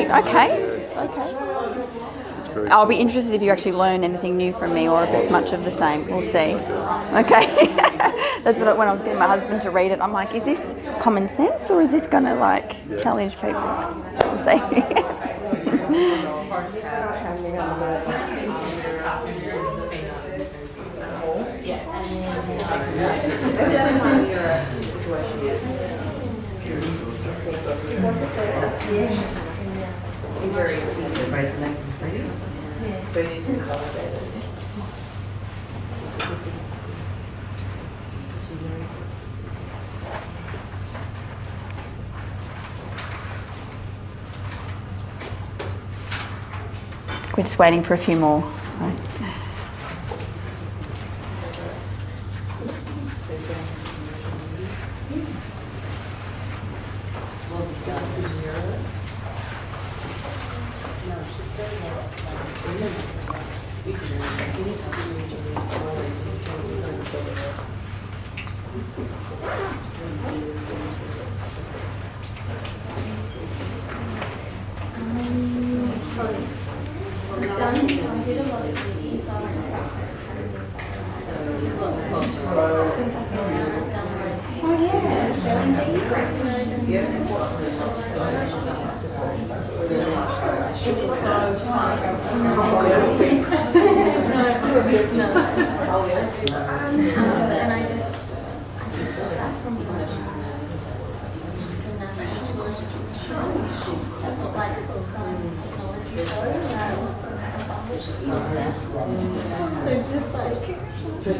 great. Okay. I'll be interested if you actually learn anything new from me or if it's much of the same. We'll see. Okay. That's what when I was getting my husband to read it, I'm like, is this common sense or is this going to challenge people? We'll see. We're just waiting for a few more. So.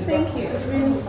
Thank you. It's really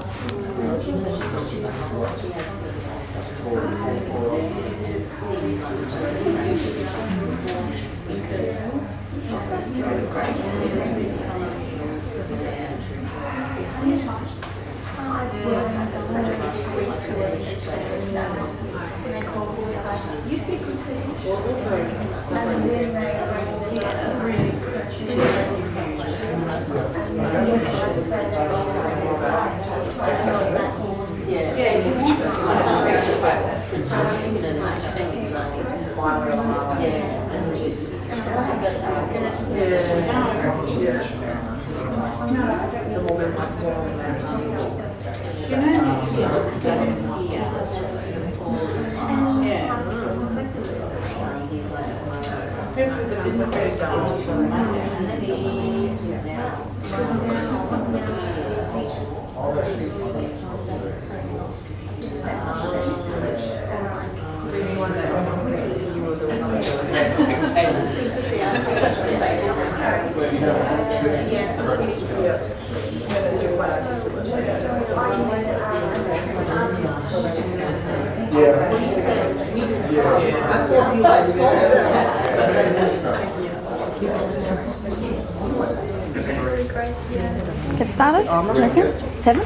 Get started? Okay. 7?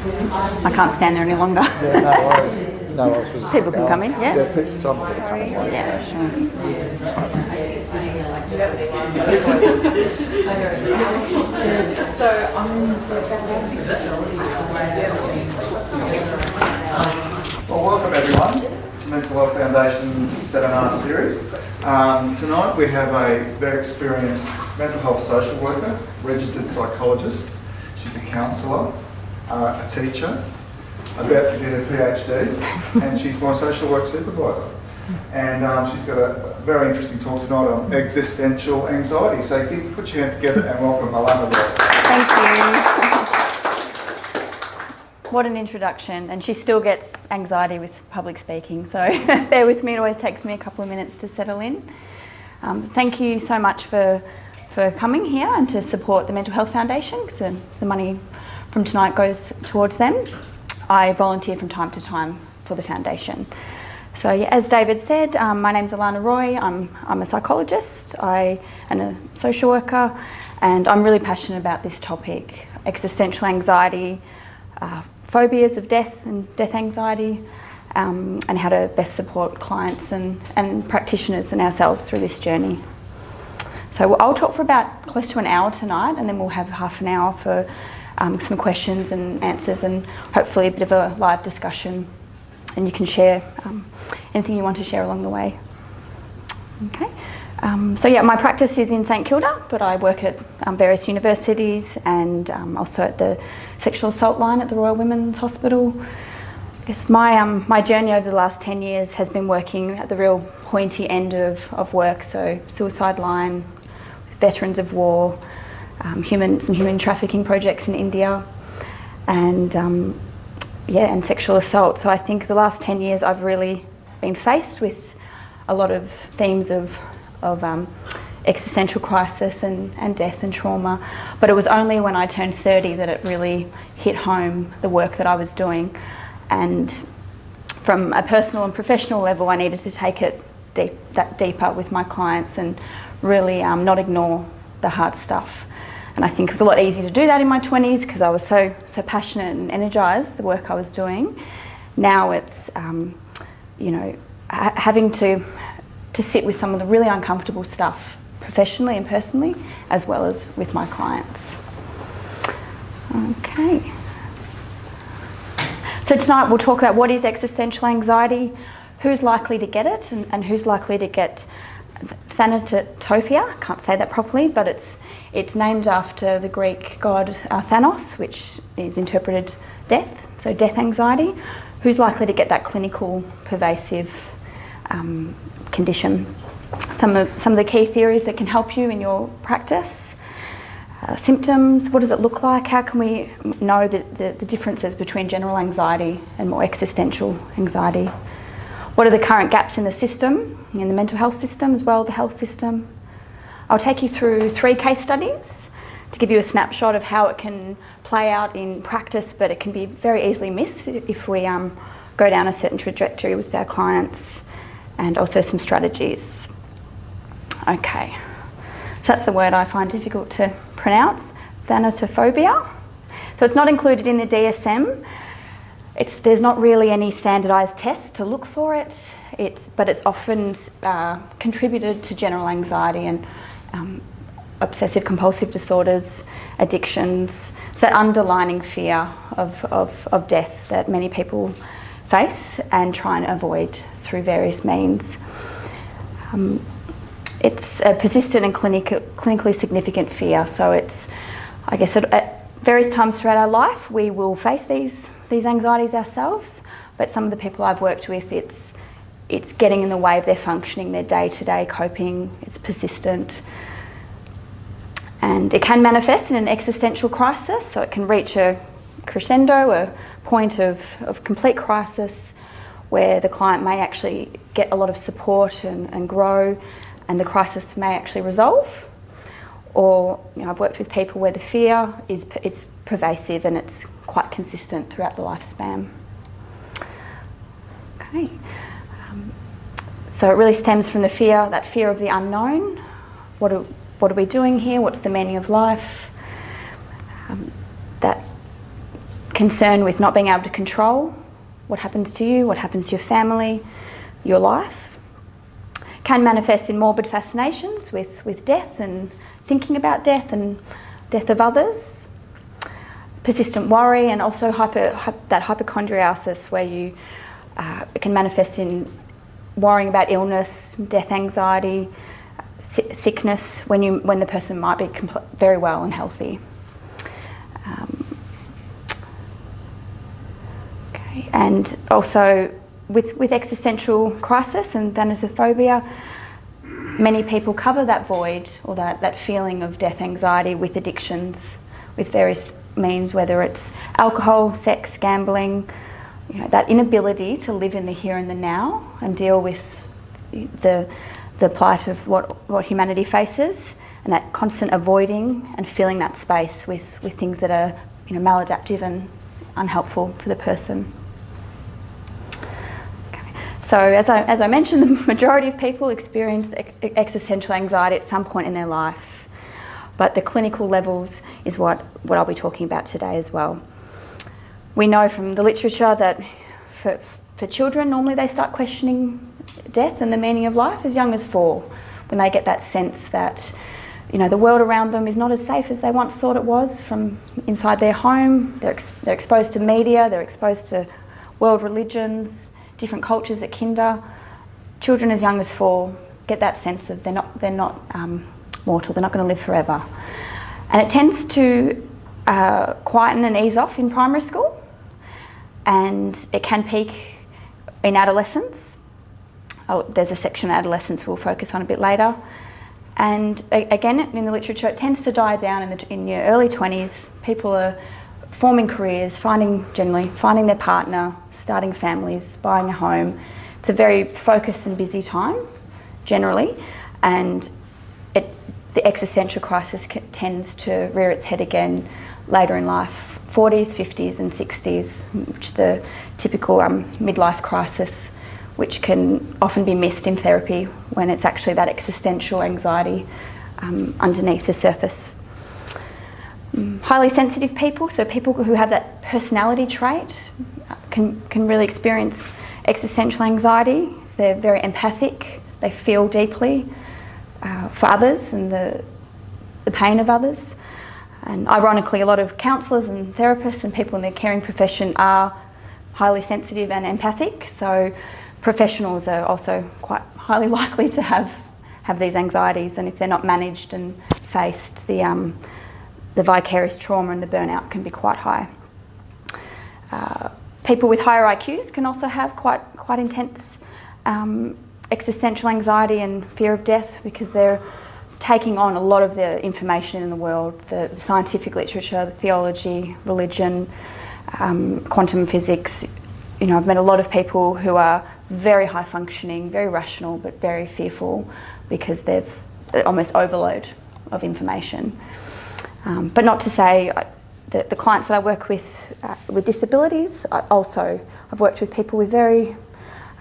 I can't stand there any longer. Yeah, no worries. No worries. People can come in, yeah? Yeah, some can come in later. Yeah, sure. Well, welcome everyone to Mental Health Foundation's seminar series. Tonight we have a very experienced mental health social worker, registered psychologist. She's a counsellor, a teacher, about to get her PhD, and she's my social work supervisor. And she's got a very interesting talk tonight on existential anxiety. So put your hands together and welcome Alana. Thank you. What an introduction. And she still gets anxiety with public speaking. So bear with me, it always takes me a couple of minutes to settle in. Thank you so much for coming here and to support the Mental Health Foundation, because the money from tonight goes towards them. I volunteer from time to time for the foundation. So yeah, as David said, my name's Alana Roy. I'm a psychologist, I am a social worker, and I'm really passionate about this topic, existential anxiety, phobias of death and death anxiety, and how to best support clients and practitioners and ourselves through this journey. So I'll talk for about close to an hour tonight, and then we'll have half an hour for some questions and answers, and hopefully a bit of a live discussion, and you can share anything you want to share along the way. Okay, So yeah, my practice is in St Kilda, but I work at various universities and also at the sexual assault line at the Royal Women's Hospital. I guess my journey over the last 10 years has been working at the real pointy end of work, so suicide line, veterans of war, some human trafficking projects in India, and and sexual assault. So I think the last 10 years I've really been faced with a lot of themes of existential crisis and death and trauma. But it was only when I turned 30 that it really hit home, the work that I was doing. And from a personal and professional level, I needed to take it deeper with my clients and really not ignore the hard stuff. And I think it was a lot easier to do that in my 20s because I was so passionate and energised, the work I was doing. Now it's, having to sit with some of the really uncomfortable stuff professionally and personally, as well as with my clients. Okay. So tonight we'll talk about what is existential anxiety, who's likely to get it, and who's likely to get thanatopia. I can't say that properly, but it's named after the Greek god Thanos, which is interpreted death, so death anxiety. Who's likely to get that clinical, pervasive condition? Some of the key theories that can help you in your practice. Symptoms, what does it look like? How can we know the differences between general anxiety and more existential anxiety? What are the current gaps in the system, in the mental health system as well, the health system? I'll take you through 3 case studies to give you a snapshot of how it can play out in practice, but it can be very easily missed if we go down a certain trajectory with our clients, and also some strategies. Okay, so that's the word I find difficult to pronounce, thanatophobia. So it's not included in the DSM. There's not really any standardised tests to look for it, but it's often contributed to general anxiety and obsessive compulsive disorders, addictions. It's that underlining fear of death that many people face and try and avoid through various means. It's a persistent and clinically significant fear. So it's, I guess, at various times throughout our life, we will face these anxieties ourselves. But some of the people I've worked with, it's getting in the way of their functioning, their day-to-day coping. It's persistent. And it can manifest in an existential crisis. So it can reach a crescendo, a point of complete crisis, where the client may actually get a lot of support and grow, and the crisis may actually resolve. Or I've worked with people where the fear it's pervasive and it's quite consistent throughout the lifespan. Okay, so it really stems from the fear, that fear of the unknown. What are we doing here? What's the meaning of life? That concern with not being able to control what happens to you, what happens to your family, your life. Can manifest in morbid fascinations with death and thinking about death and death of others. Persistent worry, and also that hypochondriasis, where it can manifest in worrying about illness, death anxiety, sickness, when the person might be very well and healthy. And also with existential crisis and thanatophobia, many people cover that void or that feeling of death anxiety with addictions, with various means, whether it's alcohol, sex, gambling, that inability to live in the here and the now and deal with the plight of what humanity faces, and that constant avoiding and filling that space with things that are maladaptive and unhelpful for the person. So as I mentioned, the majority of people experience existential anxiety at some point in their life, but the clinical levels is what I'll be talking about today as well. We know from the literature that for children, normally they start questioning death and the meaning of life as young as 4, when they get that sense that the world around them is not as safe as they once thought it was from inside their home. They're exposed to media, they're exposed to world religions, different cultures at kinder. Children as young as 4 get that sense of they're not mortal, they're not going to live forever. And it tends to quieten and ease off in primary school, and it can peak in adolescence. Oh, there's a section on adolescence we'll focus on a bit later. And again, in the literature, it tends to die down in your early 20s. People are forming careers, generally finding their partner, starting families, buying a home. It's a very focused and busy time, generally, and the existential crisis tends to rear its head again later in life, 40s, 50s and 60s, which is the typical midlife crisis, which can often be missed in therapy when it's actually that existential anxiety underneath the surface. Highly sensitive people, so people who have that personality trait, can really experience existential anxiety. They're very empathic, they feel deeply for others and the pain of others. And ironically, a lot of counsellors and therapists and people in the caring profession are highly sensitive and empathic, so professionals are also quite highly likely to have these anxieties, and if they're not managed and faced, the vicarious trauma and the burnout can be quite high. People with higher IQs can also have quite intense existential anxiety and fear of death, because they're taking on a lot of the information in the world, the scientific literature, the theology, religion, quantum physics. You know, I've met a lot of people who are very high functioning, very rational, but very fearful because they're almost overload of information. But not to say that the clients that I work with disabilities, I've worked with people with very,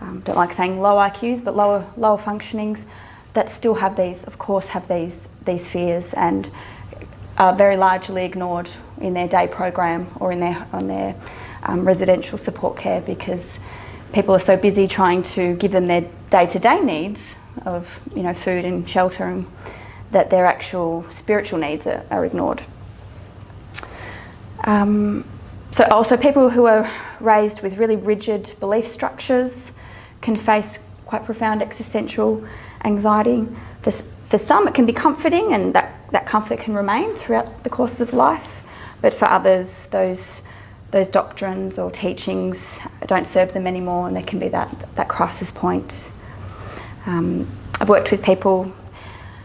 don't like saying low IQs, but lower functionings that still have these fears and are very largely ignored in their day program or on their residential support care, because people are so busy trying to give them their day-to-day needs of food and shelter, and that their actual spiritual needs are ignored. So also people who are raised with really rigid belief structures can face quite profound existential anxiety. For some it can be comforting, and that comfort can remain throughout the course of life, but for others those doctrines or teachings don't serve them anymore, and there can be that crisis point. I've worked with people,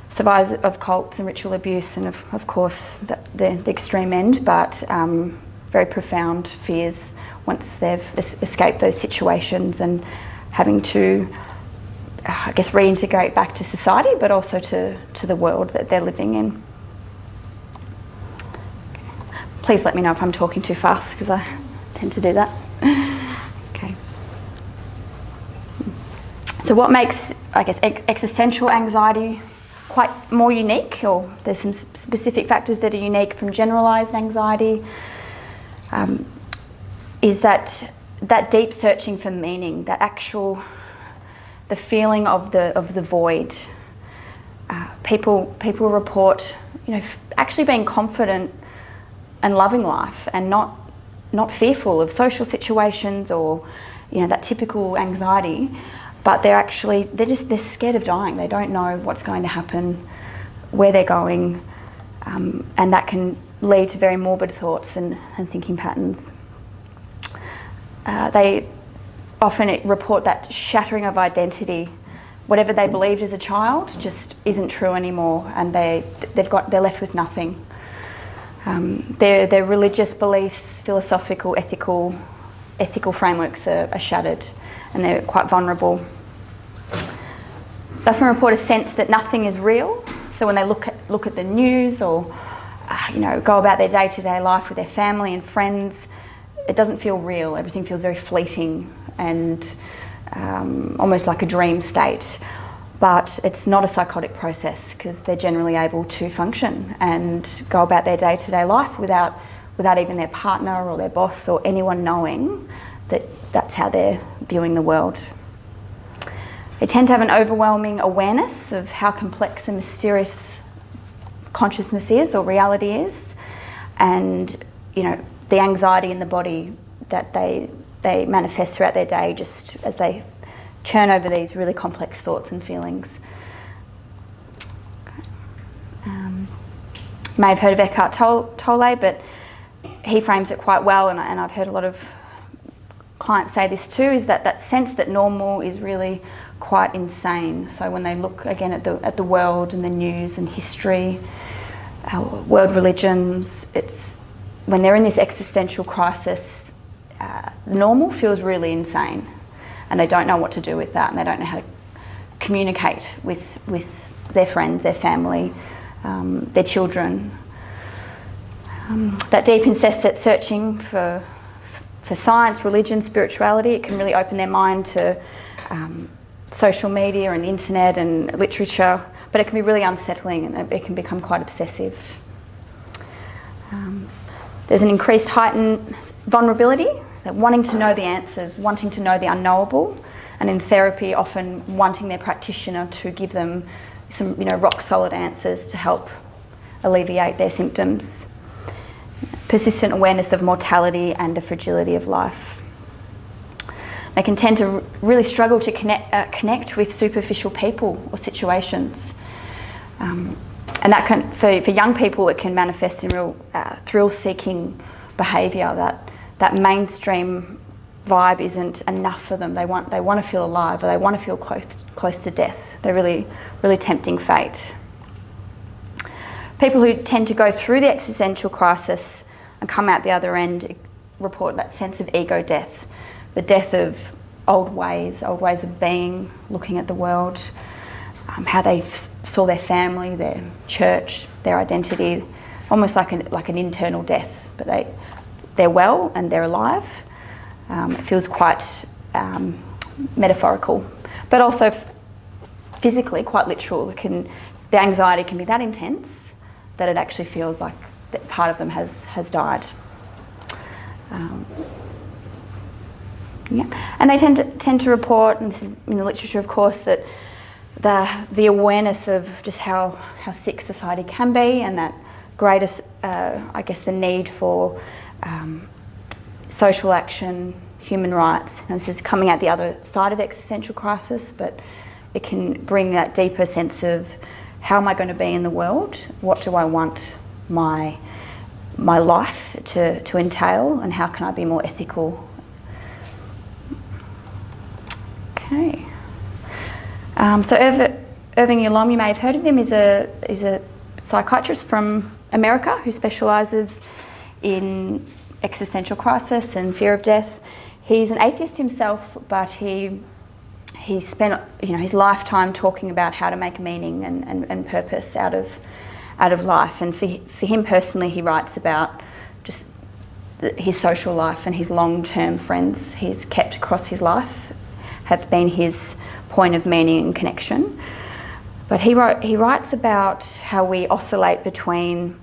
survivors of cults and ritual abuse, and of course the extreme end, but very profound fears once they've escaped those situations and having to, I guess, reintegrate back to society, but also to the world that they're living in. Please let me know if I'm talking too fast, because I tend to do that. Okay. So what makes, I guess, existential anxiety quite more unique, or there's some specific factors that are unique from generalised anxiety, is that deep searching for meaning, the feeling of the void. People report, actually being confident and loving life, and not fearful of social situations or that typical anxiety, but they're scared of dying. They don't know what's going to happen, where they're going, and that can lead to very morbid thoughts and thinking patterns. They often report that shattering of identity. Whatever they believed as a child just isn't true anymore, and they're left with nothing. Their religious beliefs, philosophical, ethical frameworks are shattered, and they're quite vulnerable. They often report a sense that nothing is real. So when they look at the news or go about their day-to-day life with their family and friends, it doesn't feel real. Everything feels very fleeting and almost like a dream state. But it's not a psychotic process, because they're generally able to function and go about their day-to-day life without even their partner or their boss or anyone knowing that that's how they're viewing the world. They tend to have an overwhelming awareness of how complex and mysterious consciousness is, or reality is, and the anxiety in the body that they manifest throughout their day, just as they churn over these really complex thoughts and feelings. You may have heard of Eckhart Tolle, but he frames it quite well, and I've heard a lot of clients say this too, is that sense that normal is really quite insane. So when they look again at the world and the news and history, world religions, it's when they're in this existential crisis, normal feels really insane, and they don't know what to do with that, and they don't know how to communicate with their friends, their family, their children. That deep incessant searching for science, religion, spirituality, it can really open their mind to social media and the internet and literature, but it can be really unsettling, and it can become quite obsessive. There's an increased heightened vulnerability, that wanting to know the answers, wanting to know the unknowable, and in therapy often wanting their practitioner to give them some rock solid answers to help alleviate their symptoms. Persistent awareness of mortality and the fragility of life. They can tend to really struggle to connect with superficial people or situations. And that can, for young people, it can manifest in real thrill-seeking behaviour. That mainstream vibe isn't enough for them. They want to feel alive, or they want to feel close to death. They're really, really tempting fate. People who tend to go through the existential crisis and come out the other end report that sense of ego death, the death of old ways of being, looking at the world, how they saw their family, their church, their identity, almost like an internal death. But they're well and they're alive. It feels quite metaphorical, but also physically quite literal. The anxiety can be that intense that it actually feels like that part of them has died. And they tend to report, and this is in the literature of course, that the awareness of just how sick society can be, and that greatest, I guess, the need for social action, human rights. And this is coming out the other side of existential crisis, but it can bring that deeper sense of how am I going to be in the world? What do I want my life to entail, and how can I be more ethical? Okay. So Irving Yalom, you may have heard of him, is a psychiatrist from America who specialises in existential crisis and fear of death. He's an atheist himself, but he spent his lifetime talking about how to make meaning and purpose out of life. And for him personally, he writes about just his social life, and his long-term friends he's kept across his life have been his point of meaning and connection. But he writes about how we oscillate between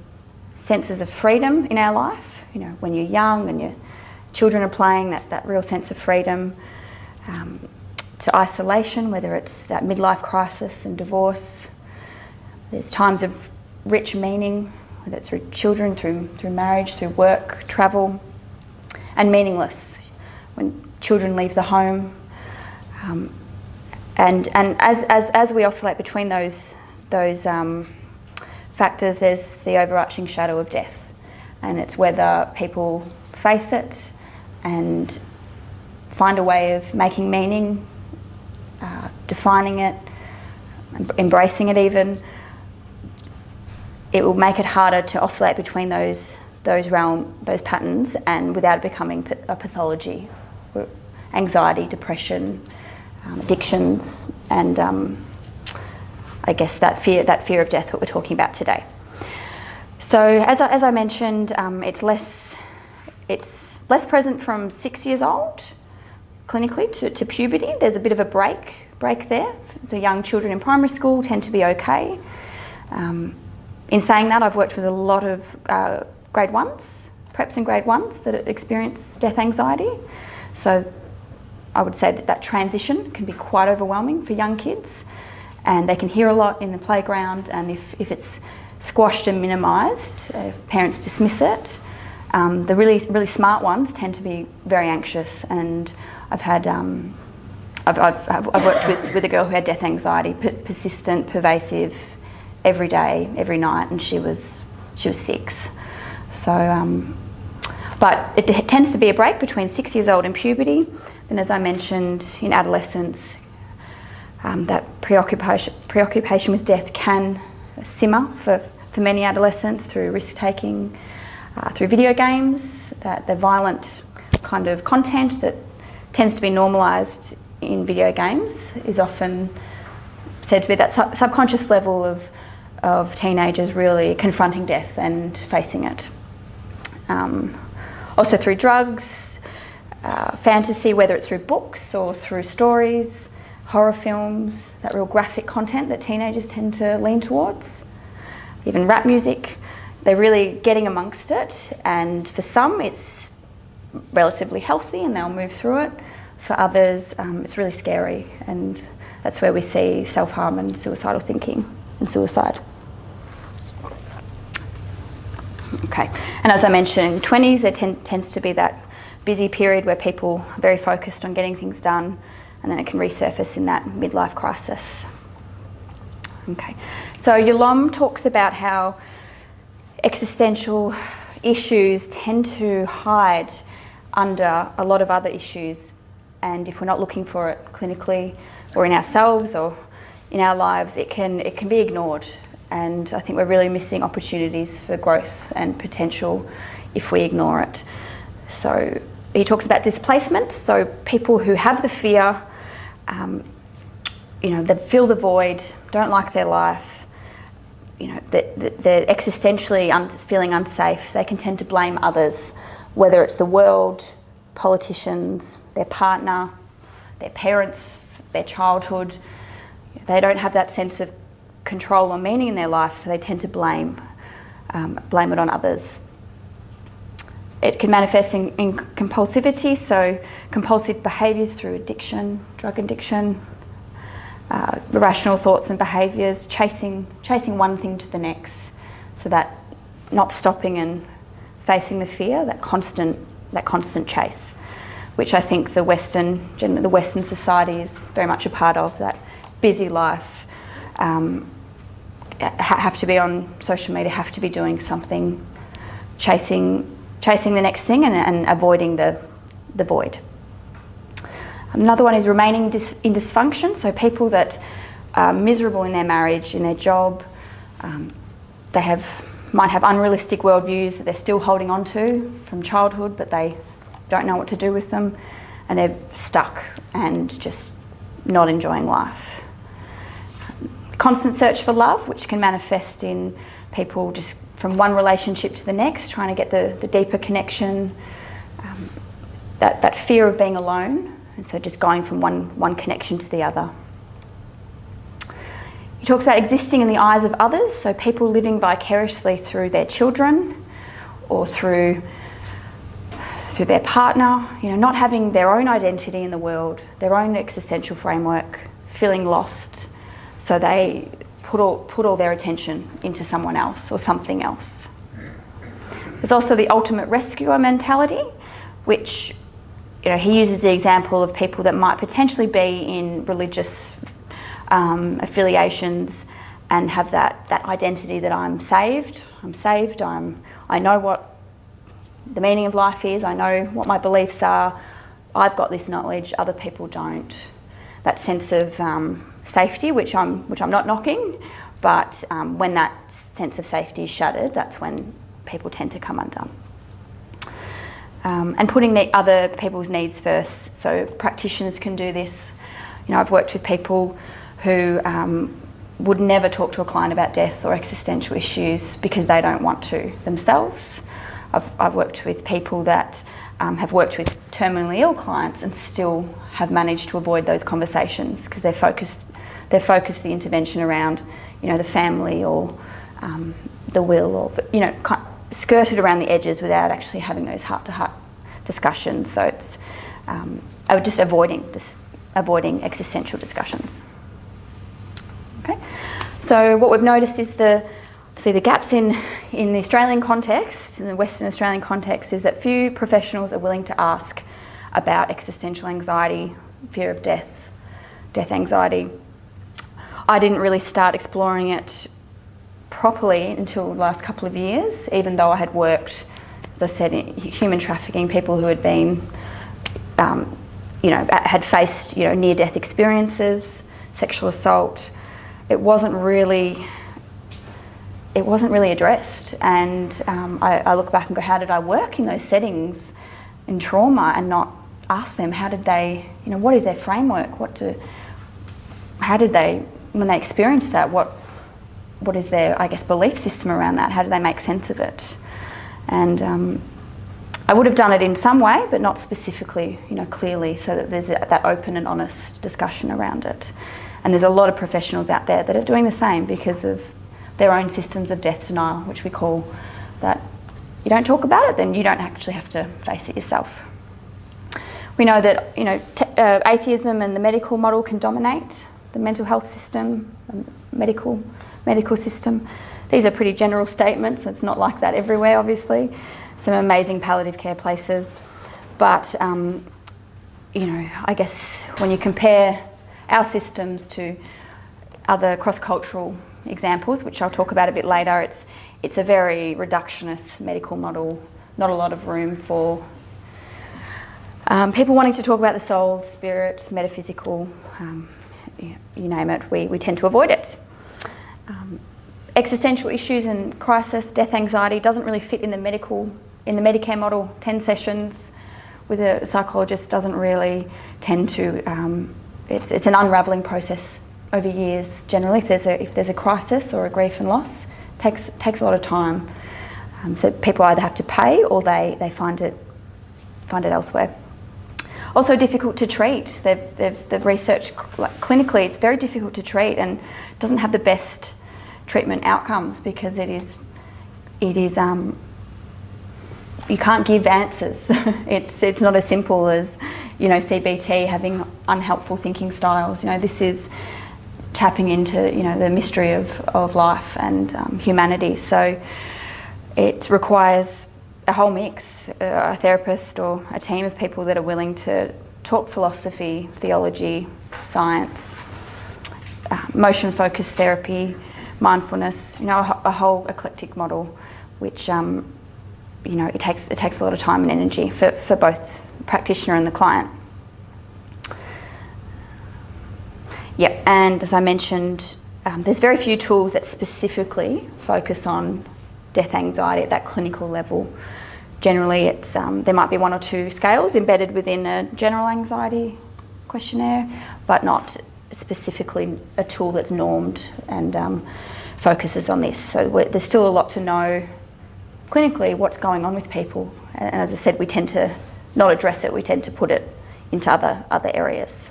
senses of freedom in our life, when you're young and your children are playing, that real sense of freedom, to isolation, whether it's that midlife crisis and divorce. There's times of rich meaning, whether it's through children, through marriage, through work, travel, and meaningless when children leave the home. And as we oscillate between those factors, there's the overarching shadow of death, and it's whether people face it and find a way of making meaning, defining it, embracing it even. It will make it harder to oscillate between those patterns, and without it becoming a pathology, anxiety, depression, addictions, and I guess that fear of death, what we're talking about today. So as I mentioned, it's less present from 6 years old clinically to puberty. There's a bit of a break there. So young children in primary school tend to be okay. In saying that, I've worked with a lot of grade ones, preps and grade ones that experience death anxiety. So I would say that transition can be quite overwhelming for young kids, and they can hear a lot in the playground, and if it's squashed and minimised, if parents dismiss it, the really smart ones tend to be very anxious. And I've worked with a girl who had death anxiety, persistent, pervasive, every day, every night, and she was 6. So, but it tends to be a break between 6 years old and puberty. And as I mentioned, in adolescence, that preoccupation with death can simmer for many adolescents through risk-taking, through video games, that the violent kind of content that tends to be normalised in video games is often said to be that subconscious level of teenagers really confronting death and facing it. Also through drugs, fantasy, whether it's through books or through stories, horror films, that real graphic content that teenagers tend to lean towards. Even rap music, they're really getting amongst it, and for some it's relatively healthy and they'll move through it. For others, it's really scary, and that's where we see self-harm and suicidal thinking and suicide. Okay, and as I mentioned, in the 20s there tends to be that busy period where people are very focused on getting things done, and then it can resurface in that midlife crisis. Okay, so Yolom talks about how existential issues tend to hide under a lot of other issues, and if we're not looking for it clinically or in ourselves or in our lives, it can be ignored. And I think we're really missing opportunities for growth and potential if we ignore it. So he talks about displacement. So people who have the fear, they feel the void, don't like their life, they're existentially feeling unsafe. They can tend to blame others, whether it's the world, politicians, their partner, their parents, their childhood. They don't have that sense of control or meaning in their life, so they tend to blame it on others. It can manifest in compulsivity, so compulsive behaviours through addiction, drug addiction, irrational thoughts and behaviours, chasing one thing to the next, so that not stopping and facing the fear, that constant chase, which I think the Western society is very much a part of. That busy life, have to be on social media, have to be doing something, chasing the next thing and avoiding the void. Another one is remaining in dysfunction. So people that are miserable in their marriage, in their job, they might have unrealistic worldviews that they're still holding on to from childhood, but they don't know what to do with them, and they're stuck and just not enjoying life. Constant search for love, which can manifest in people just from one relationship to the next, trying to get the deeper connection, that fear of being alone, and so just going from one connection to the other. He talks about existing in the eyes of others, so people living vicariously through their children or through their partner, not having their own identity in the world, their own existential framework, feeling lost, so they put all their attention into someone else or something else. There's also the ultimate rescuer mentality, which he uses the example of people that might potentially be in religious affiliations and have that identity that I'm saved, I know what the meaning of life is, I know what my beliefs are, I've got this knowledge, other people don't. That sense of safety, which I'm not knocking, but when that sense of safety is shattered, that's when people tend to come undone. And putting the other people's needs first. So practitioners can do this. I've worked with people who would never talk to a client about death or existential issues because they don't want to themselves. I've worked with people that have worked with terminally ill clients and still have managed to avoid those conversations because they've focused the intervention around, the family or the will, or skirted around the edges without actually having those heart-to-heart discussions. So it's just avoiding existential discussions. Okay, so what we've noticed is the gaps in the Australian context, in the Western Australian context, is that few professionals are willing to ask about existential anxiety, fear of death anxiety. I didn't really start exploring it properly until the last couple of years, even though I had worked, as I said, in human trafficking, people who had been, had faced, near-death experiences, sexual assault. It wasn't really addressed, and I look back and go, how did I work in those settings in trauma and not ask them how did they, what is their framework? How did they, when they experienced that, what is their, I guess, belief system around that? How do they make sense of it? And I would have done it in some way, but not specifically, clearly, so that there's that open and honest discussion around it. And there's a lot of professionals out there that are doing the same because of their own systems of death denial, which we call that. You don't talk about it, then you don't actually have to face it yourself. We know that atheism and the medical model can dominate the mental health system, medical system. These are pretty general statements. It's not like that everywhere, obviously. Some amazing palliative care places, but I guess when you compare our systems to other cross-cultural examples, which I'll talk about a bit later, it's a very reductionist medical model. Not a lot of room for people wanting to talk about the soul, spirit, metaphysical, you name it. We tend to avoid it. Existential issues and crisis, death anxiety doesn't really fit in the Medicare model. 10 sessions with a psychologist doesn't really tend to. It's an unravelling process over years. Generally, if there's a crisis or a grief and loss, takes a lot of time. So people either have to pay or they find it elsewhere. Also difficult to treat. They've researched clinically. It's very difficult to treat and doesn't have the best treatment outcomes because it is you can't give answers. It's not as simple as CBT having unhelpful thinking styles. This is tapping into the mystery of life and humanity. So it requires a whole mix, a therapist or a team of people that are willing to talk philosophy, theology, science, motion focused therapy, mindfulness, a whole eclectic model, which it takes a lot of time and energy for both the practitioner and the client. Yep, and as I mentioned, there's very few tools that specifically focus on death anxiety at that clinical level. Generally, it's there might be one or two scales embedded within a general anxiety questionnaire, but not specifically a tool that's normed and focuses on this. So there's still a lot to know clinically what's going on with people. And as I said, we tend to not address it, we tend to put it into other areas.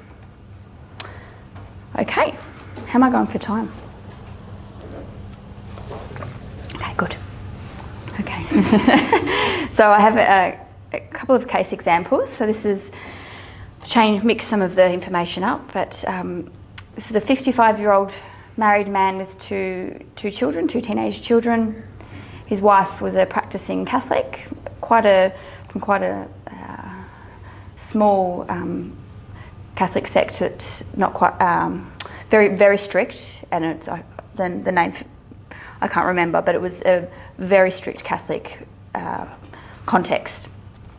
Okay, how am I going for time? Okay, good. Okay. So I have a couple of case examples. So this is mix some of the information up, but this was a 55-year-old married man with two children, two teenage children. His wife was a practicing Catholic, from quite a small Catholic sect. It's not quite very, very strict, and it's the name I can't remember, but it was a very strict Catholic context,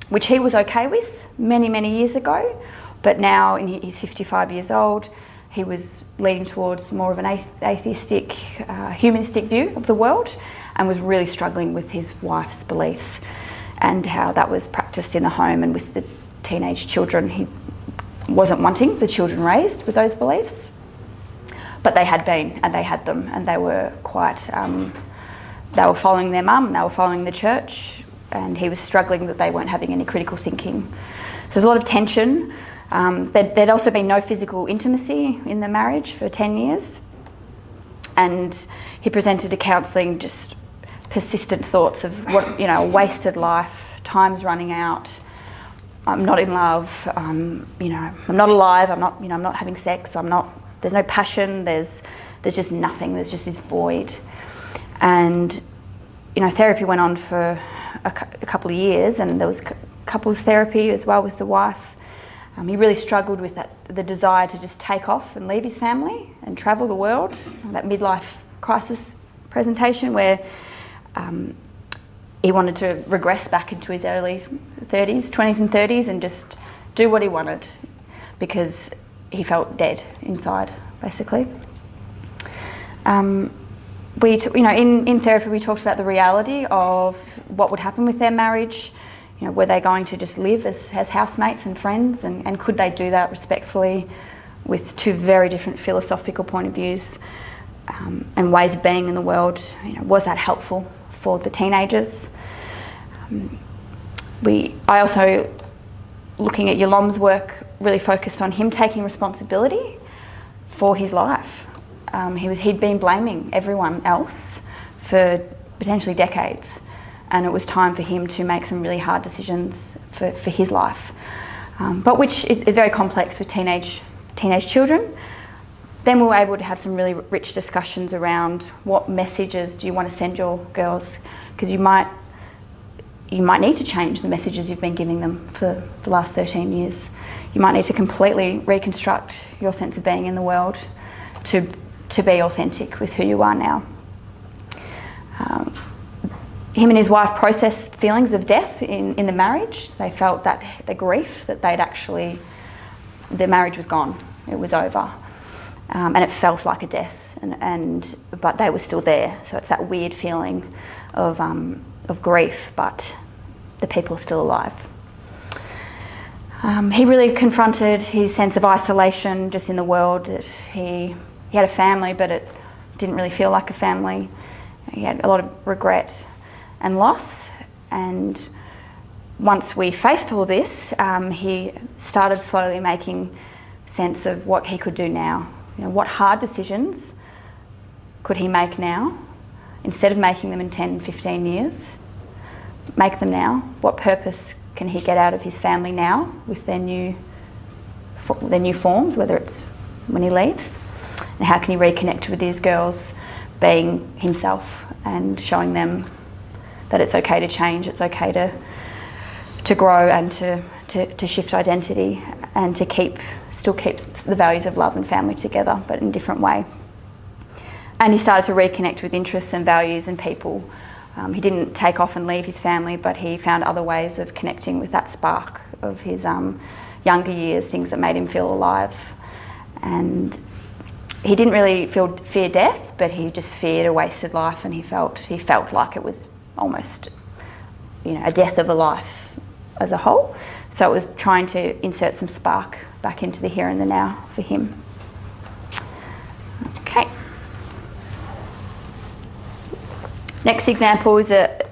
which he was okay with many, many years ago. But now, he's 55 years old, he was leading towards more of an atheistic, humanistic view of the world, and was really struggling with his wife's beliefs and how that was practiced in the home and with the teenage children. He wasn't wanting the children raised with those beliefs, but they had been, and they had them, and they were quite, they were following their mum, they were following the church, and he was struggling that they weren't having any critical thinking. So there's a lot of tension. There'd also been no physical intimacy in the marriage for 10 years. And he presented to counselling just persistent thoughts of a wasted life, time's running out, I'm not in love, I'm not alive, I'm not having sex, there's no passion, there's just nothing, there's just this void. And, therapy went on for a couple of years, and there was couples therapy as well with the wife. He really struggled with the desire to just take off and leave his family and travel the world, that midlife crisis presentation where he wanted to regress back into his early 20s and 30s and just do what he wanted because he felt dead inside, basically. In therapy we talked about the reality of what would happen with their marriage. Were they going to just live as housemates and friends, and could they do that respectfully with two very different philosophical point of views and ways of being in the world? Was that helpful for the teenagers? I also, looking at Yolom's work, really focused on him taking responsibility for his life. He'd been blaming everyone else for potentially decades, and it was time for him to make some really hard decisions for his life, but which is very complex with teenage children. Then we were able to have some really rich discussions around what messages do you want to send your girls, because you might need to change the messages you've been giving them for the last 13 years. You might need to completely reconstruct your sense of being in the world to be authentic with who you are now. Him and his wife processed feelings of death in the marriage. They felt that the grief that the marriage was gone, it was over, and it felt like a death. But they were still there. So it's that weird feeling of grief, but the people are still alive. He really confronted his sense of isolation just in the world. That he had a family, but it didn't really feel like a family. He had a lot of regret and loss, and once we faced all this, he started slowly making sense of what he could do now. What hard decisions could he make now instead of making them in 10, 15 years? Make them now. What purpose can he get out of his family now with their new forms, whether it's when he leaves? And how can he reconnect with these girls being himself and showing them that it's okay to change, it's okay to grow and to shift identity and to still keep the values of love and family together, but in a different way. And he started to reconnect with interests and values and people. He didn't take off and leave his family, but he found other ways of connecting with that spark of his younger years, things that made him feel alive. And he didn't really fear death, but he just feared a wasted life, and he felt like it was almost, a death of a life as a whole. So it was trying to insert some spark back into the here and the now for him. Okay. Next example is a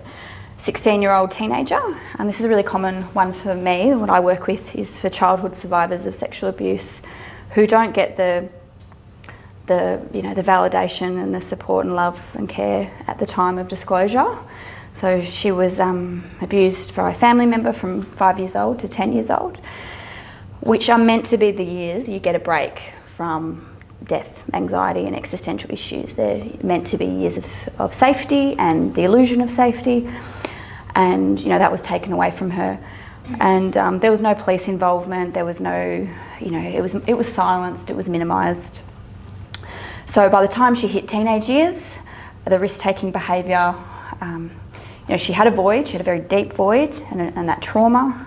16-year-old teenager, and this is a really common one for me. What I work with is for childhood survivors of sexual abuse who don't get the validation and the support and love and care at the time of disclosure. So she was abused by a family member from 5 years old to 10 years old, which are meant to be the years you get a break from death, anxiety and existential issues. They're meant to be years of safety and the illusion of safety, and that was taken away from her. And there was no police involvement, there was no, it was silenced, it was minimised. So by the time she hit teenage years, the risk-taking behaviour, she had a void, she had a very deep void and that trauma.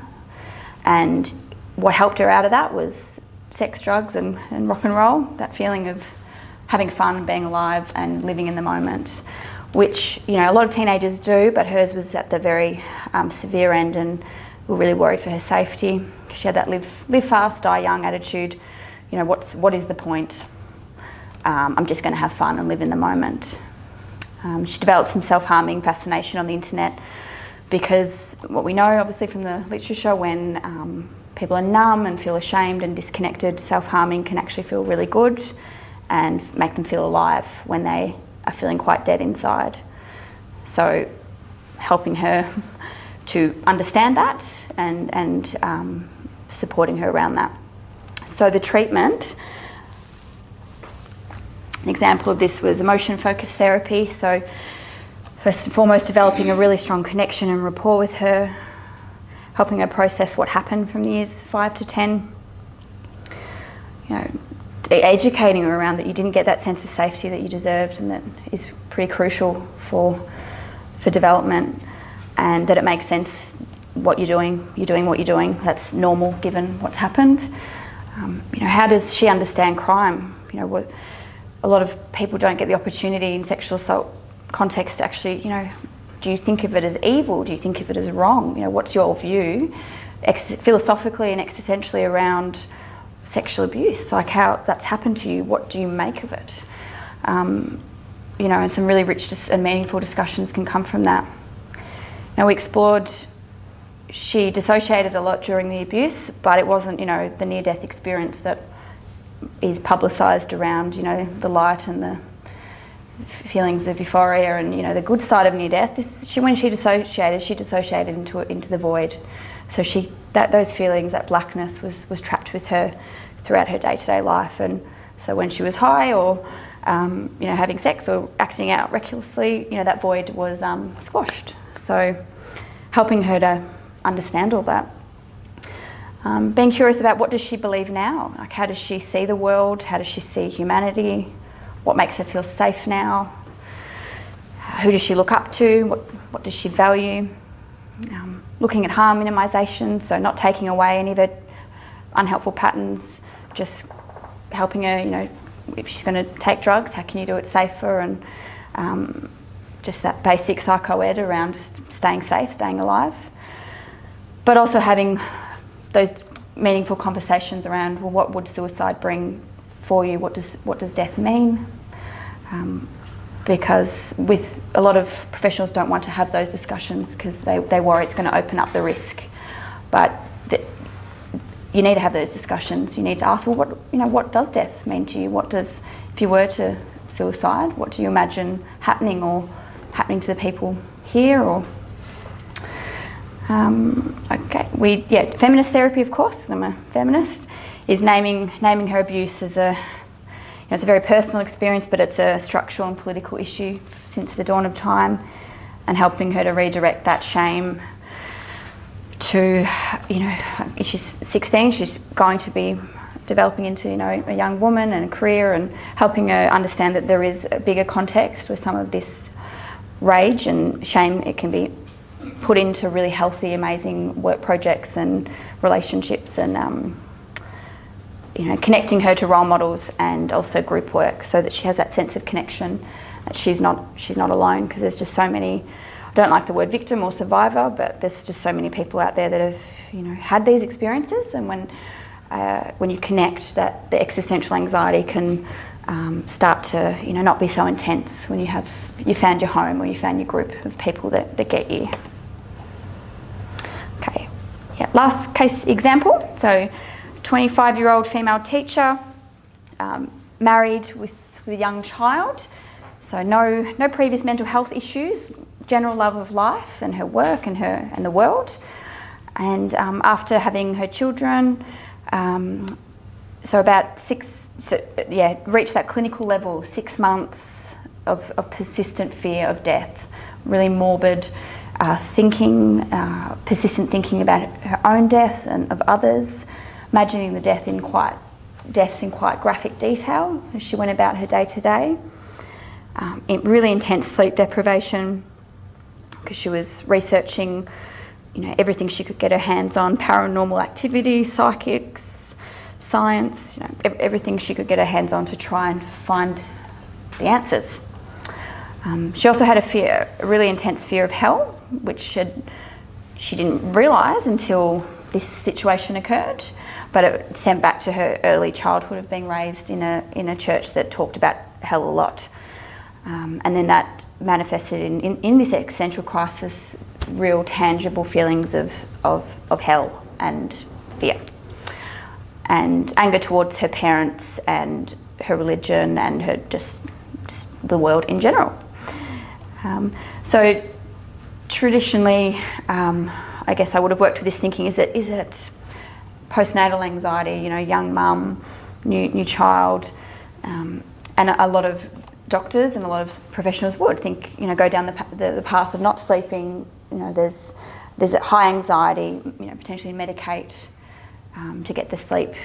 And what helped her out of that was sex, drugs and rock and roll, that feeling of having fun and being alive and living in the moment, which, a lot of teenagers do, but hers was at the very severe end, and we were really worried for her safety. She had that live fast, die young attitude. What is the point? I'm just going to have fun and live in the moment. She developed some self-harming fascination on the internet, because what we know obviously from the literature, when people are numb and feel ashamed and disconnected, self-harming can actually feel really good and make them feel alive when they are feeling quite dead inside. So helping her to understand that and supporting her around that. So the treatment, an example of this was emotion-focused therapy. So first and foremost, developing a really strong connection and rapport with her, helping her process what happened from years 5 to 10. educating her around that you didn't get that sense of safety that you deserved, and that is pretty crucial for development, and that it makes sense what you're doing what you're doing. That's normal given what's happened. How does she understand crime? A lot of people don't get the opportunity in sexual assault context to actually, do you think of it as evil? Do you think of it as wrong? What's your view philosophically and existentially around sexual abuse? Like, how that's happened to you, what do you make of it? And some really rich and meaningful discussions can come from that. Now, we explored, she dissociated a lot during the abuse, but it wasn't, the near-death experience that is publicised around, the light and the feelings of euphoria and, the good side of near-death. When she dissociated into the void. So those feelings, that blackness was trapped with her throughout her day-to-day life. And so when she was high or, having sex or acting out recklessly, that void was squashed. So helping her to understand all that. Being curious about what does she believe now? Like, how does she see the world? How does she see humanity? What makes her feel safe now? Who does she look up to? What does she value? Looking at harm minimisation, so not taking away any of her unhelpful patterns, just helping her, if she's going to take drugs, how can you do it safer? And just that basic psycho-ed around staying safe, staying alive. But also having those meaningful conversations around, well, what would suicide bring for you? What does death mean? Because with a lot of professionals don't want to have those discussions because they worry it's going to open up the risk. But you need to have those discussions. You need to ask, well, what does death mean to you? If you were to suicide, what do you imagine happening or happening to the people here? Or feminist therapy, of course. I'm a feminist. Is naming her abuse as it's a very personal experience, but it's a structural and political issue since the dawn of time, and helping her to redirect that shame to, if she's 16, she's going to be developing into, a young woman and a career, and helping her understand that there is a bigger context where some of this rage and shame, it can be put into really healthy, amazing work projects and relationships, and connecting her to role models and also group work, so that she has that sense of connection, that she's not alone, because there's just so many, I don't like the word victim or survivor, but there's just so many people out there that have had these experiences, and when you connect, that the existential anxiety can start to not be so intense when you found your home or you found your group of people that get you. Okay, yeah, last case example. So 25-year-old female teacher, married with a young child, so no previous mental health issues, general love of life and her work and the world. And after having her children, reached that clinical level, 6 months of persistent fear of death, really morbid thinking, persistent thinking about her own death and of others, imagining the deaths in quite graphic detail as she went about her day-to-day. Really intense sleep deprivation, because she was researching everything she could get her hands on, paranormal activity, psychics, science, everything she could get her hands on to try and find the answers. She also had a really intense fear of hell, which she didn't realise until this situation occurred, but it sent back to her early childhood of being raised in a church that talked about hell a lot. And then that manifested in this existential crisis, real tangible feelings of hell and fear, and anger towards her parents and her religion and her just the world in general. So traditionally, I guess I would have worked with this thinking, is it postnatal anxiety, young mum, new child, and a lot of doctors and a lot of professionals would think, go down the path of not sleeping. There's a high anxiety, potentially medicate to get the sleep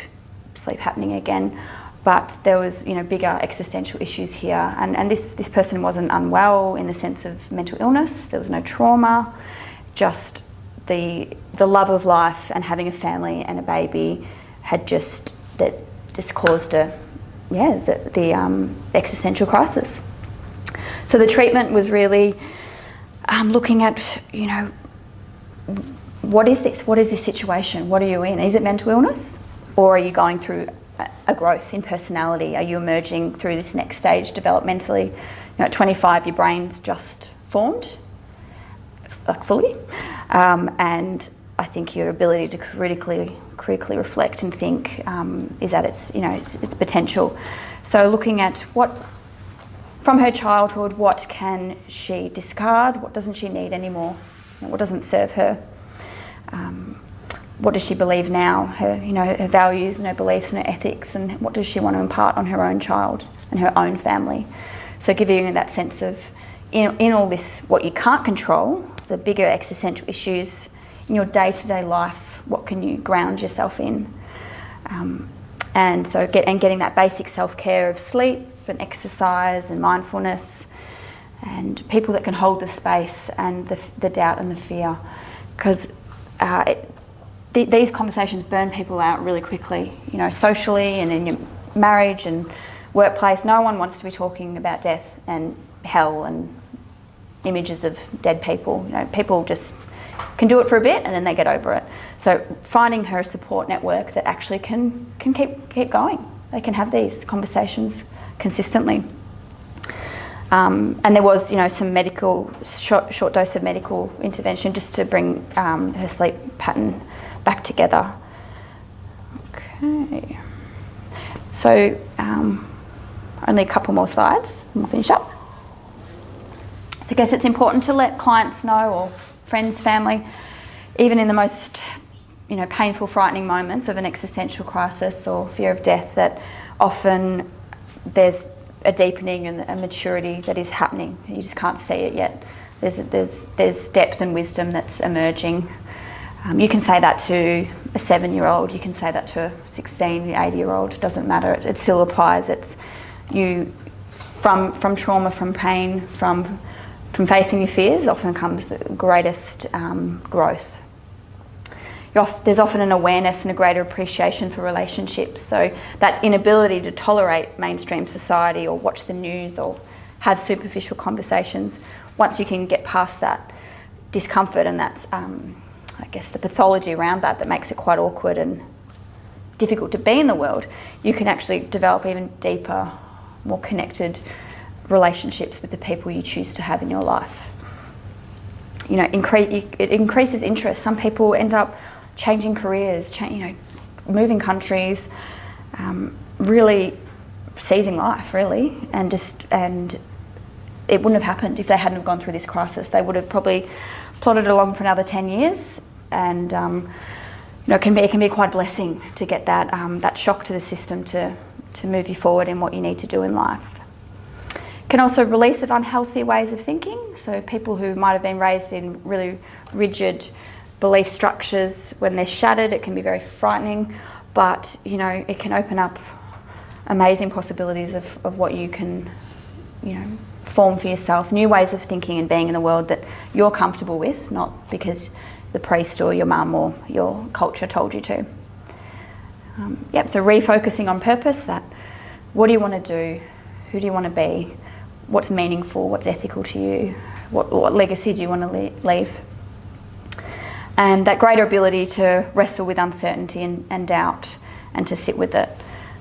happening again. but there was, you know, bigger existential issues here. And this person wasn't unwell in the sense of mental illness. There was no trauma, just the love of life and having a family and a baby had just caused the existential crisis. So the treatment was really looking at, you know, what is this? What is this situation? What are you in? Is it mental illness? Or are you going through a growth in personality? Are you emerging through this next stage developmentally? You know, at 25, your brain's just formed, like fully. And I think your ability to critically reflect and think is at its, you know, its potential. So looking at what, from her childhood, what can she discard? What doesn't she need anymore? You know, what doesn't serve her? What does she believe now? Her, you know, her values and her beliefs and her ethics, and what does she want to impart on her own child and her own family? So giving you that sense of, in all this, what you can't control, the bigger existential issues in your day-to-day life, what can you ground yourself in? And so getting that basic self-care of sleep and exercise and mindfulness, and people that can hold the space and the doubt and the fear, because these conversations burn people out really quickly, you know, socially and in your marriage and workplace. No one wants to be talking about death and hell and images of dead people. You know, people just can do it for a bit and then they get over it. So finding her a support network that actually can keep going. They can have these conversations consistently. And there was, you know, some medical, short dose of medical intervention just to bring her sleep pattern back together. Okay. So only a couple more slides and we'll finish up. So I guess it's important to let clients know, or friends, family, even in the most, you know, painful, frightening moments of an existential crisis or fear of death, that often there's a deepening and a maturity that is happening. You just can't see it yet. There's depth and wisdom that's emerging. You can say that to a 7-year-old, you can say that to a 16, 80-year-old, it doesn't matter. It still applies. It's you, from trauma, from pain, from facing your fears often comes the greatest growth. There's often an awareness and a greater appreciation for relationships. So that inability to tolerate mainstream society or watch the news or have superficial conversations, once you can get past that discomfort and that's, I guess, the pathology around that makes it quite awkward and difficult to be in the world, you can actually develop even deeper, more connected relationships with the people you choose to have in your life. You know, it increases interest. Some people end up changing careers, moving countries, really seizing life, really, and it wouldn't have happened if they hadn't have gone through this crisis. They would have probably plodded along for another 10 years, and it can be quite a blessing to get that shock to the system to move you forward in what you need to do in life. Can also release of unhealthy ways of thinking. So people who might have been raised in really rigid belief structures, when they're shattered, it can be very frightening, but it can open up amazing possibilities of what you can form for yourself, new ways of thinking and being in the world that you're comfortable with, not because the priest or your mum or your culture told you to. So refocusing on purpose, that what do you want to do, who do you want to be, what's meaningful, what's ethical to you, what legacy do you want to leave. And that greater ability to wrestle with uncertainty and doubt and to sit with it.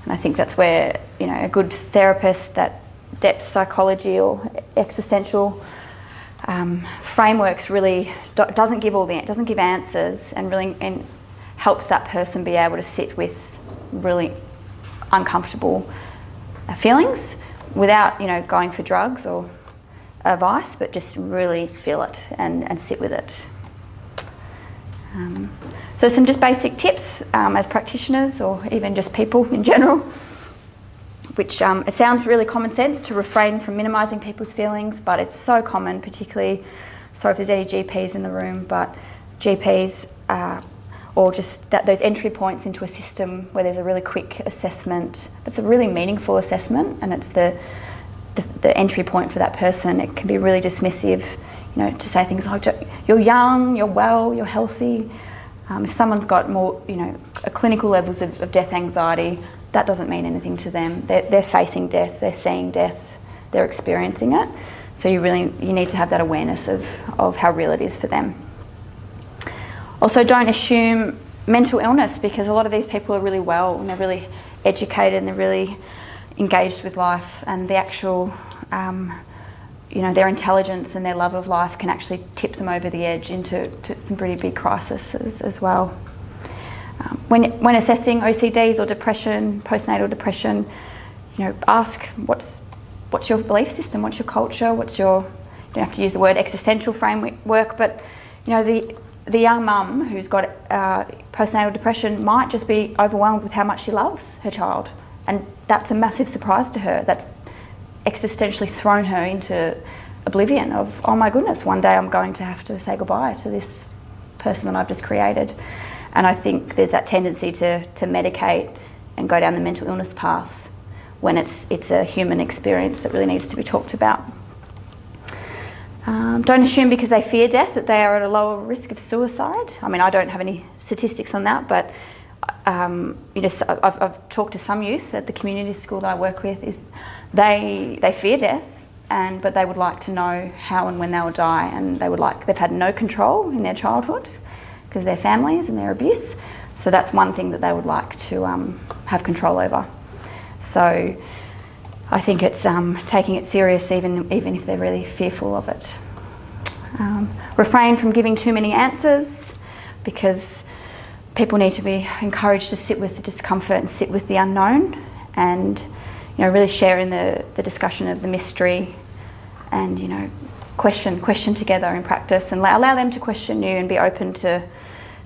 And I think that's where a good therapist, that depth psychology or existential frameworks really doesn't give answers, and really helps that person be able to sit with really uncomfortable feelings without going for drugs or advice, but just really feel it and sit with it. So some just basic tips as practitioners, or even just people in general, which it sounds really common sense to refrain from minimising people's feelings, but it's so common, particularly, sorry if there's any GPs in the room, but GPs or just those entry points into a system where there's a really quick assessment. It's a really meaningful assessment, and it's the entry point for that person. It can be really dismissive, to say things like, you're young, you're well, you're healthy. If someone's got more, a clinical levels of death anxiety, that doesn't mean anything to them. They're facing death, they're seeing death, they're experiencing it. So you need to have that awareness of how real it is for them. Also, don't assume mental illness, because a lot of these people are really well and they're really educated and they're really engaged with life, and the actual, their intelligence and their love of life can actually tip them over the edge into some pretty big crises as well. When assessing OCDs or depression, postnatal depression, ask what's your belief system, what's your culture, you don't have to use the word existential framework, but the young mum who's got postnatal depression might just be overwhelmed with how much she loves her child, and that's a massive surprise to her. That's existentially thrown her into oblivion of, oh my goodness, one day I'm going to have to say goodbye to this person that I've just created. And I think there's that tendency to medicate and go down the mental illness path when it's a human experience that really needs to be talked about. Don't assume because they fear death that they are at a lower risk of suicide. I mean, I don't have any statistics on that, but I've talked to some youth at the community school that I work with. They fear death, but they would like to know how and when they will die, and they've had no control in their childhood because of their families and their abuse. So that's one thing that they would like to have control over. So I think it's taking it serious even if they're really fearful of it. Refrain from giving too many answers, because people need to be encouraged to sit with the discomfort and sit with the unknown, and really share in the discussion of the mystery, and question together in practice, and allow them to question you and be open to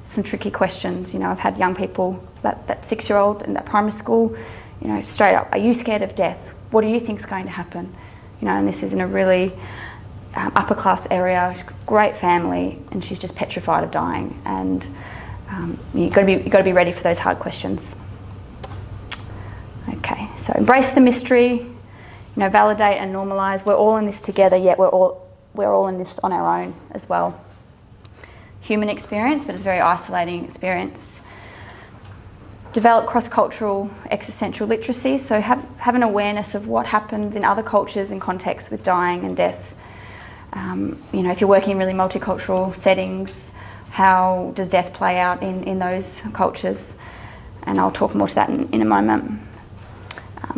some tricky questions. I've had young people, that 6-year-old in that primary school, straight up, are you scared of death? What do you think's going to happen? And this is in a really upper class area, great family, and she's just petrified of dying. And you've got to be ready for those hard questions. Okay, so embrace the mystery, validate and normalise. We're all in this together, yet we're all in this on our own as well. Human experience, but it's a very isolating experience. Develop cross-cultural existential literacy, so have an awareness of what happens in other cultures and contexts with dying and death. If you're working in really multicultural settings, how does death play out in those cultures? And I'll talk more to that in a moment.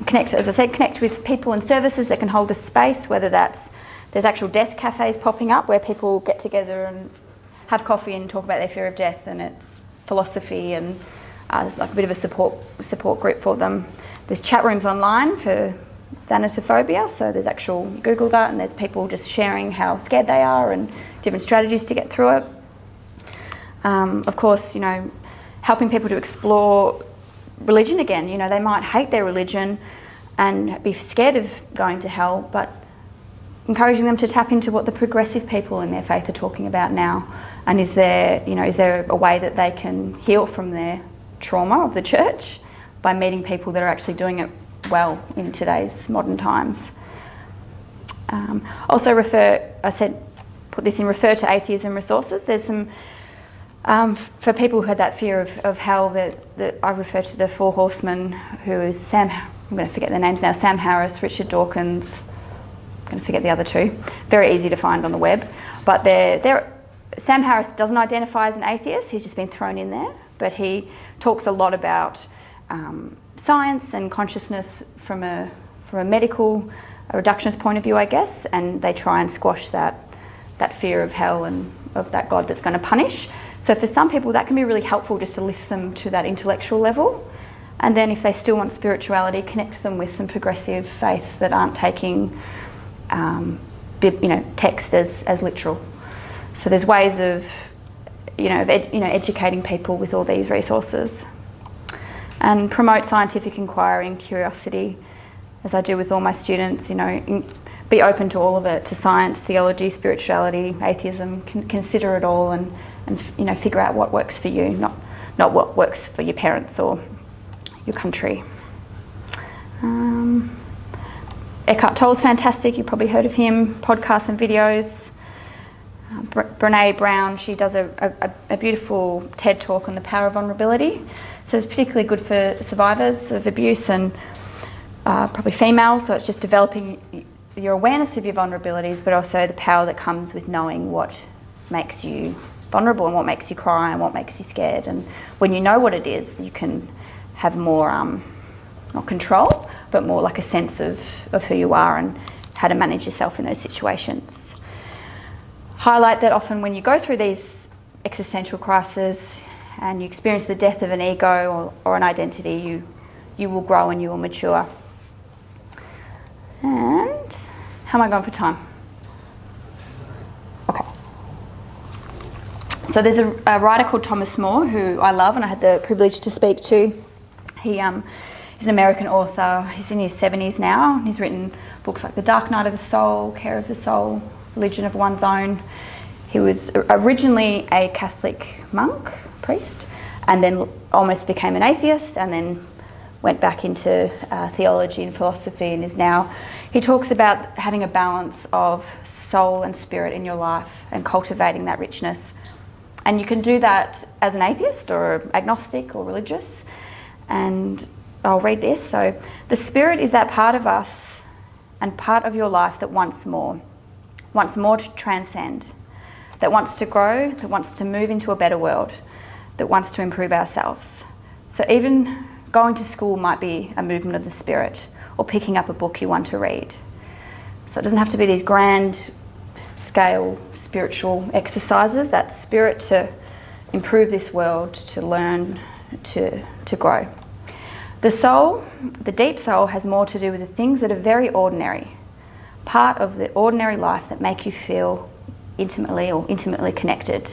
Connect with people and services that can hold the space, whether there's actual death cafes popping up where people get together and have coffee and talk about their fear of death, and it's philosophy, and there's like a bit of a support group for them. There's chat rooms online for thanatophobia, so there's you Google that, and there's people just sharing how scared they are and different strategies to get through it. Of course, helping people to explore religion again. They might hate their religion and be scared of going to hell, but encouraging them to tap into what the progressive people in their faith are talking about now. And is there a way that they can heal from their trauma of the church by meeting people that are actually doing it well in today's modern times? Also put this in refer to atheism resources. There's some, for people who had that fear of hell, I refer to the Four Horsemen, who is I'm going to forget their names now, Sam Harris, Richard Dawkins, I'm going to forget the other two. Very easy to find on the web. But Sam Harris doesn't identify as an atheist, he's just been thrown in there, but he talks a lot about science and consciousness from a medical, a reductionist point of view, I guess, and they try and squash that fear of hell and of that God that's going to punish. So for some people that can be really helpful, just to lift them to that intellectual level. And then if they still want spirituality, connect them with some progressive faiths that aren't taking text as literal. So there's ways of educating people with all these resources. And promote scientific inquiry and curiosity, as I do with all my students. Be open to all of it, to science, theology, spirituality, atheism. Consider it all, and figure out what works for you. not what works for your parents or your country. Eckhart Tolle's fantastic. You've probably heard of him, podcasts and videos. Brene Brown, she does a beautiful TED talk on the power of vulnerability. So it's particularly good for survivors of abuse and probably females. So it's just developing your awareness of your vulnerabilities, but also the power that comes with knowing what makes you vulnerable and what makes you cry and what makes you scared. And when you know what it is, you can have more, not control, but more like a sense of who you are and how to manage yourself in those situations. Highlight that often when you go through these existential crises and you experience the death of an ego or an identity, you will grow and you will mature. And how am I going for time? Okay. So there's a writer called Thomas More who I love and I had the privilege to speak to. He's an American author. He's in his 70s now. He's written books like The Dark Night of the Soul, Care of the Soul, Religion of One's Own. He was originally a Catholic monk, priest, and then almost became an atheist and then went back into theology and philosophy and is now... He talks about having a balance of soul and spirit in your life and cultivating that richness. And you can do that as an atheist or agnostic or religious. And I'll read this. So, the spirit is that part of us and part of your life that wants more to transcend, that wants to grow, that wants to move into a better world, that wants to improve ourselves. So even going to school might be a movement of the spirit, or picking up a book you want to read. So it doesn't have to be these grand scale spiritual exercises. That spirit to improve this world, to learn, to grow. The soul, the deep soul, has more to do with the things that are very ordinary, part of the ordinary life that make you feel intimately connected.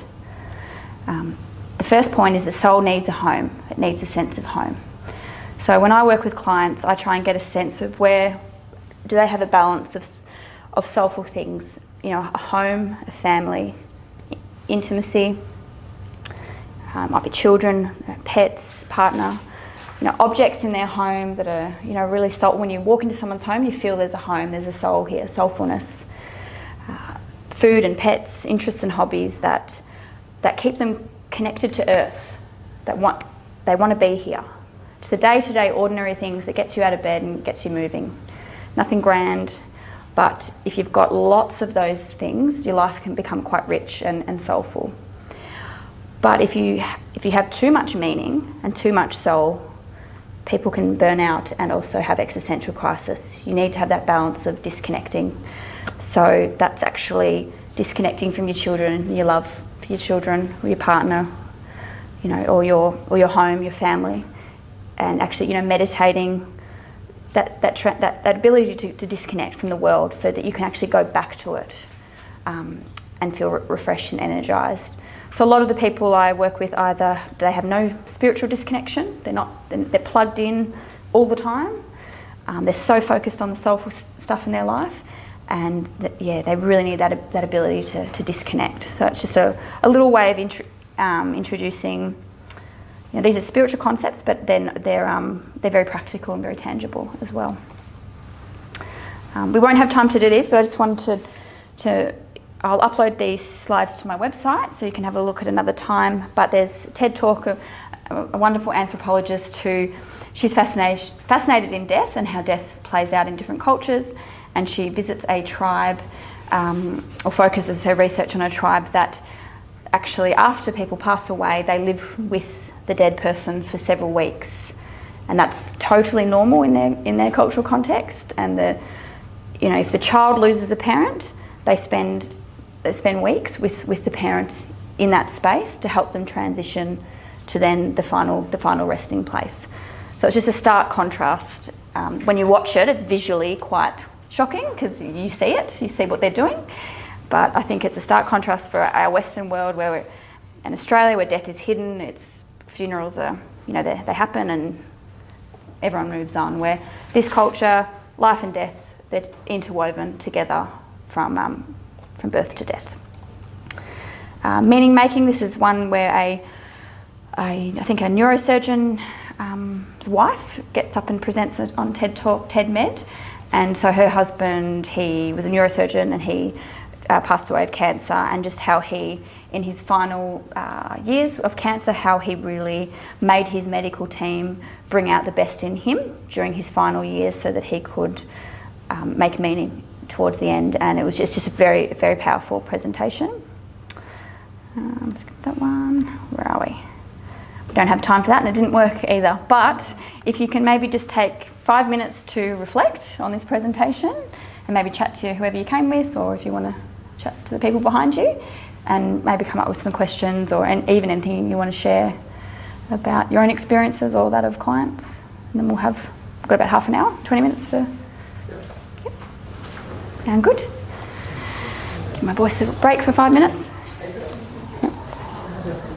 The first point is the soul needs a home. It needs a sense of home. So when I work with clients, I try and get a sense of where do they have a balance of soulful things, you know, a home, a family, intimacy, might be children, pets, partner, you know, objects in their home that are, you know, really soul. When you walk into someone's home, you feel there's a home, there's a soul here, soulfulness. Food and pets, interests and hobbies that keep them connected to earth, they want to be here. It's the day-to-day ordinary things that gets you out of bed and gets you moving. Nothing grand, but if you've got lots of those things, your life can become quite rich and soulful. But if you have too much meaning and too much soul, people can burn out and also have existential crisis. You need to have that balance of disconnecting. So that's actually disconnecting from your children, your love for your children or your partner, you know, or your home, your family, and actually, you know, meditating. That ability to disconnect from the world so that you can actually go back to it and feel refreshed and energised. So a lot of the people I work with, either they have no spiritual disconnection, they're plugged in all the time, they're so focused on the soulful stuff in their life, and they really need that ability to disconnect. So it's just a little way of introducing. You know, these are spiritual concepts, but then they're very practical and very tangible as well. We won't have time to do this, but I just wanted I'll upload these slides to my website so you can have a look at another time. But there's a TED Talk, a wonderful anthropologist she's fascinated in death and how death plays out in different cultures, and she visits a tribe or focuses her research on a tribe that actually, after people pass away, they live with the dead person for several weeks, and that's totally normal in their cultural context. And if the child loses a parent, they spend weeks with the parent in that space to help them transition to then the final resting place. So it's just a stark contrast. When you watch it, it's visually quite shocking because you see what they're doing. But I think it's a stark contrast for our Western world, where in Australia, where death is hidden, funerals are, they happen and everyone moves on. Where this culture, life and death, they're interwoven together from birth to death. Meaning making, this is one where I think a neurosurgeon's wife gets up and presents it on TED Talk, TED Med, and so her husband, he was a neurosurgeon and he passed away of cancer, and just how he, in his final years of cancer, how he really made his medical team bring out the best in him during his final years so that he could make meaning towards the end. And it was just a very, very powerful presentation. Skip that one. Where are we? We don't have time for that, and it didn't work either. But if you can maybe just take 5 minutes to reflect on this presentation and maybe chat to whoever you came with, or if you want to chat to the people behind you, and maybe come up with some questions or even anything you want to share about your own experiences or that of clients. And then we've got about half an hour, 20 minutes for... Yep. Sound good? Give my voice a break for 5 minutes.